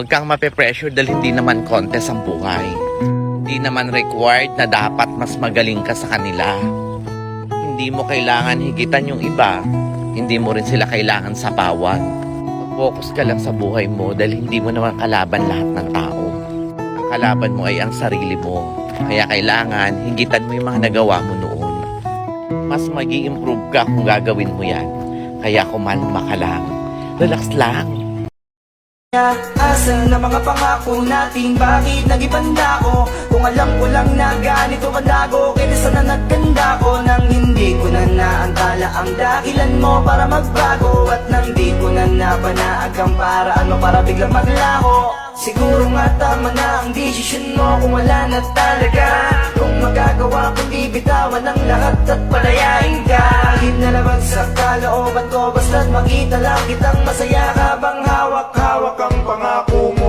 Huwag kang mape-pressure dahil hindi naman contest ang buhay. Hindi naman required na dapat mas magaling ka sa kanila. Hindi mo kailangan higitan yung iba. Hindi mo rin sila kailangan sapawan. Mag-focus ka lang sa buhay mo dahil hindi mo naman kalaban lahat ng tao. Ang kalaban mo ay ang sarili mo. Kaya kailangan higitan mo yung mga nagawa mo noon. Mas mag-i-improve ka kung gagawin mo yan. Kaya kumalma ka lang. Relax lang. Asan na mga pangako natin? Bakit nag-ibanda ko? Kung alam ko lang na ganito kadago, kaya sana nagkanda ko nang hindi ko na naantala ang dahilan mo para magbago. At nang di ko na napanaag ang paraan mo para biglang maglaho. Siguro nga tama na ang desisyon mo kung wala na talaga. Kung magagawa kong ibitawan ang lahat at palayain ka. Kahit nalabag sa kalooban ko, basta't makita lang kitang masaya habang hawak-hawak ang pangako mo.